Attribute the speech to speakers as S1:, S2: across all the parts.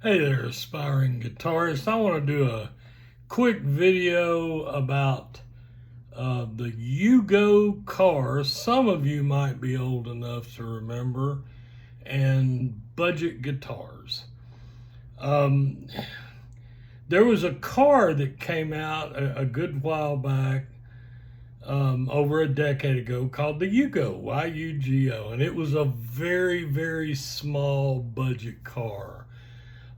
S1: Hey there, aspiring guitarist. I want to do a quick video about the Yugo car. Some of you might be old enough to remember, and budget guitars. Um, there was a car that came out a good while back, over a decade ago, called the Yugo, Y-U-G-O, and it was a very, very small budget car.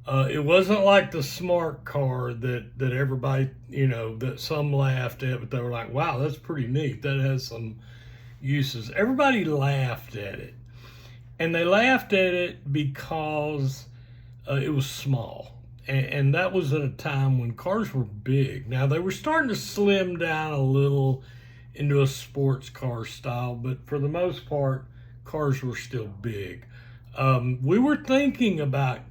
S1: It wasn't like the smart car that everybody, that some laughed at, but they were like, wow, that's pretty neat. That has some uses. Everybody laughed at it. And they laughed at it because it was small. And that was at a time when cars were big. Now, they were starting to slim down a little into a sports car style, but for the most part, cars were still big. We were thinking about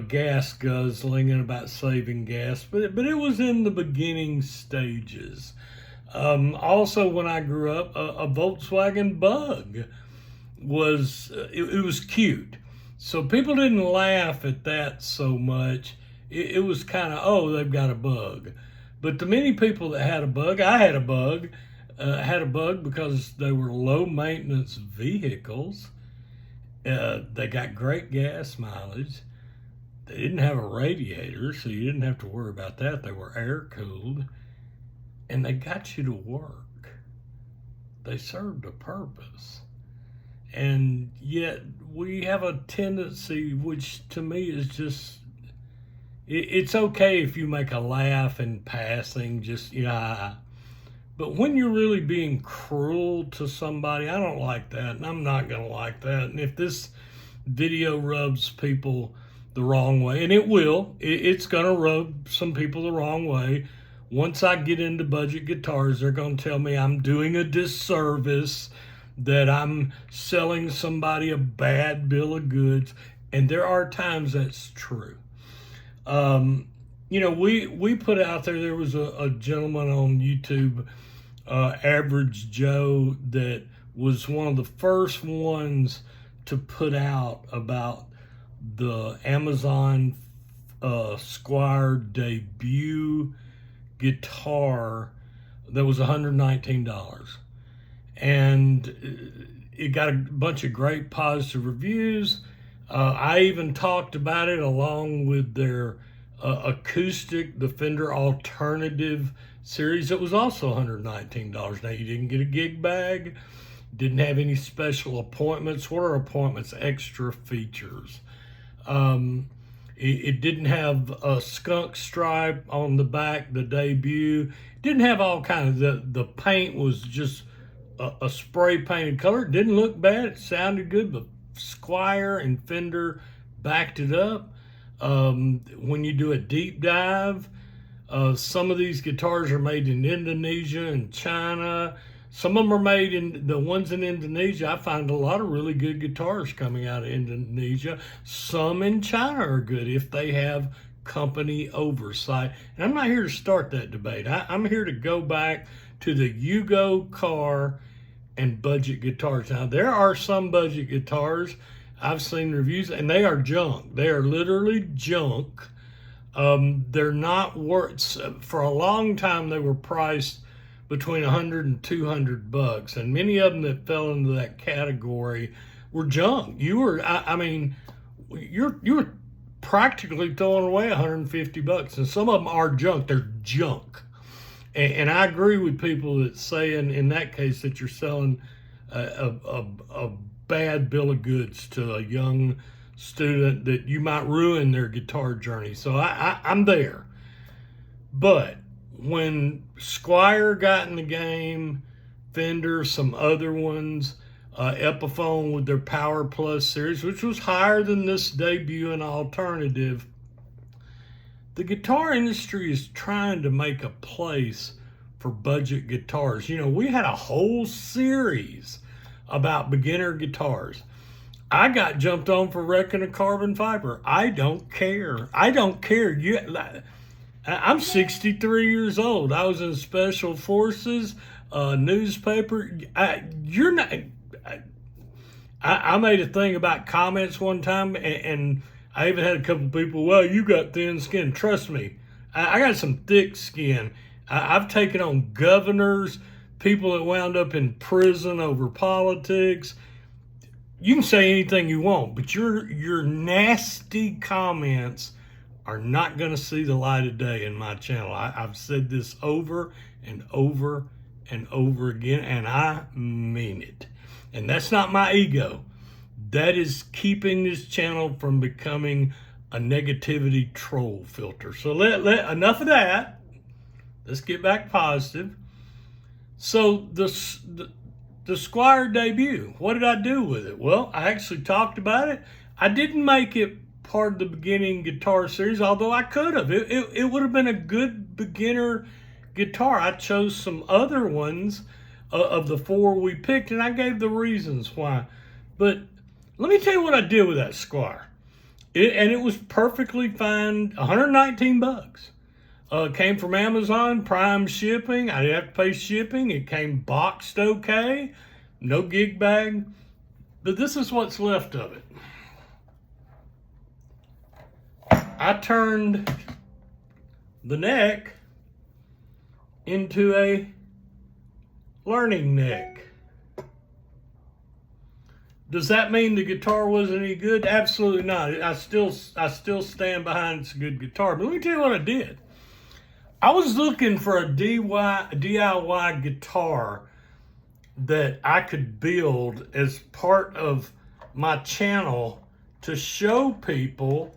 S1: gas guzzling and about saving gas, but it was in the beginning stages. Also, when I grew up, a Volkswagen Bug was it was cute, so people didn't laugh at that so much. It was kind of, oh, they've got a bug. But the many people that had a bug, I had a bug, because they were low maintenance vehicles. They got great gas mileage. They didn't have a radiator, so you didn't have to worry about that. They were air cooled, and they got you to work. They served a purpose. And yet we have a tendency, which to me is just, it's okay if you make a laugh in passing, just, but when you're really being cruel to somebody, I don't like that, and I'm not going to like that. And if this video rubs people the wrong way, and it will, it's going to rub some people the wrong way. Once I get into budget guitars, they're going to tell me I'm doing a disservice, that I'm selling somebody a bad bill of goods, and there are times that's true. We put out there was a gentleman on YouTube, Average Joe, that was one of the first ones to put out about the Amazon Squire debut guitar that was $119. And it got a bunch of great positive reviews. I even talked about it along with their acoustic, the Fender Alternative series. It was also $119. Now, you didn't get a gig bag, didn't have any special appointments. What are appointments? Extra features. It didn't have a skunk stripe on the back, the debut. It didn't have all kinds of, the paint was just a spray painted color. It didn't look bad. It sounded good, but Squire and Fender backed it up. When you do a deep dive, some of these guitars are made in Indonesia and China. Some of them are made in, the ones in Indonesia, I find a lot of really good guitars coming out of Indonesia. Some in China are good if they have company oversight. And I'm not here to start that debate. I'm here to go back to the Yugo car and budget guitars. Now, there are some budget guitars, I've seen reviews, and they are junk. They are literally junk. They're not worth, for a long time they were priced between 100 and 200 bucks, and many of them that fell into that category were junk. You were, you're practically throwing away 150 bucks, and some of them are junk. They're junk. And I agree with people that say in that case that you're selling a bad bill of goods to a young student, that you might ruin their guitar journey. So I'm there. But when Squire got in the game, Fender, some other ones, Epiphone with their Power Plus series, which was higher than this debut and alternative, the guitar industry is trying to make a place for budget guitars. We had a whole series about beginner guitars. I got jumped on for wrecking a carbon fiber. I don't care. I'm 63 years old. I was in special forces, newspaper. You're not. I made a thing about comments one time, and I even had a couple people, well, you got thin skin. Trust me, I got some thick skin. I've taken on governors, people that wound up in prison over politics. You can say anything you want, but your nasty comments are not going to see the light of day in my channel. I've said this over and over and over again, and I mean it. And that's not my ego. That is keeping this channel from becoming a negativity troll filter. So enough of that. Let's get back positive. So the Squire debut, what did I do with it? Well, I actually talked about it. I didn't make it part of the beginning guitar series, although I could have. It would have been a good beginner guitar. I chose some other ones of the 4 we picked, and I gave the reasons why. But let me tell you what I did with that Squire. It was perfectly fine, 119 bucks. Came from Amazon, Prime shipping. I didn't have to pay shipping. It came boxed okay, no gig bag. But this is what's left of it. I turned the neck into a learning neck. Does that mean the guitar wasn't any good? Absolutely not. I still stand behind it's a good guitar. But let me tell you what I did. I was looking for a DIY guitar that I could build as part of my channel to show people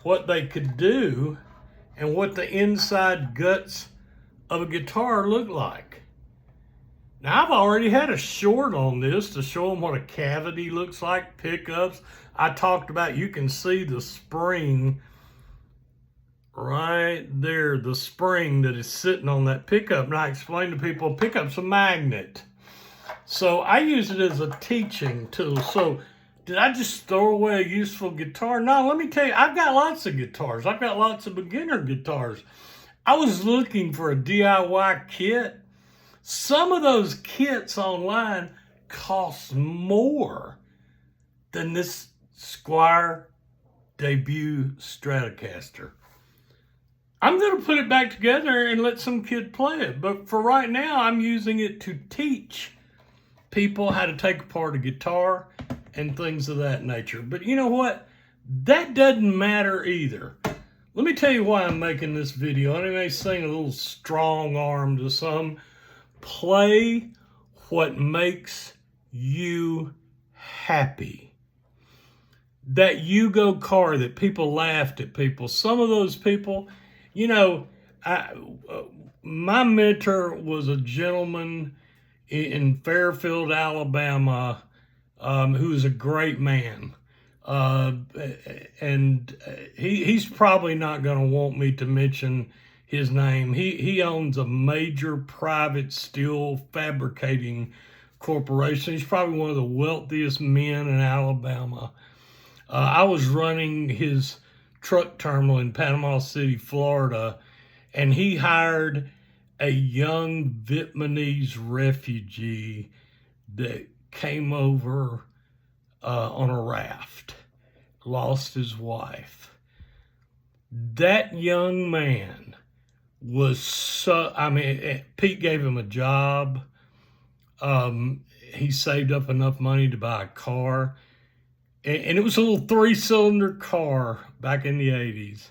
S1: what they could do and what the inside guts of a guitar look like. Now, I've already had a short on this to show them what a cavity looks like, pickups. I talked about, you can see the spring right there, the spring that is sitting on that pickup. And I explained to people, pickup's a magnet. So I use it as a teaching tool. So did I just throw away a useful guitar? No, let me tell you, I've got lots of guitars. I've got lots of beginner guitars. I was looking for a DIY kit. Some of those kits online cost more than this Squire debut Stratocaster. I'm going to put it back together and let some kid play it. But for right now, I'm using it to teach people how to take apart a guitar and things of that nature. But you know what? That doesn't matter either. Let me tell you why I'm making this video. And it may seem a little strong arm to some. Play what makes you happy. That Yugo car that people laughed at people. Some of those people, you know, my mentor was a gentleman in Fairfield, Alabama, who is a great man. And he's probably not going to want me to mention his name. He owns a major private steel fabricating corporation. He's probably one of the wealthiest men in Alabama. I was running his truck terminal in Panama City, Florida, and he hired a young Vietnamese refugee that came over on a raft, lost his wife. That young man was so, I mean, Pete gave him a job. He saved up enough money to buy a car. And it was a little 3-cylinder car back in the 80s.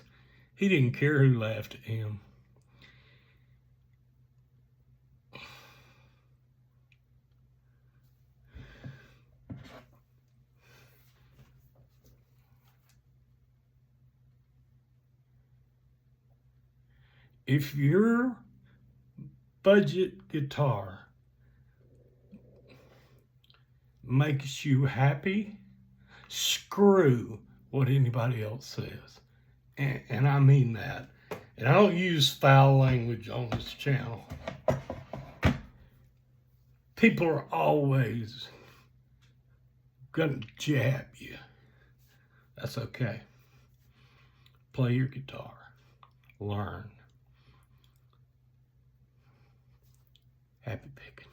S1: He didn't care who laughed at him. If your budget guitar makes you happy, screw what anybody else says. And I mean that. And I don't use foul language on this channel. People are always gonna jab you. That's okay. Play your guitar. Learn. Happy picking.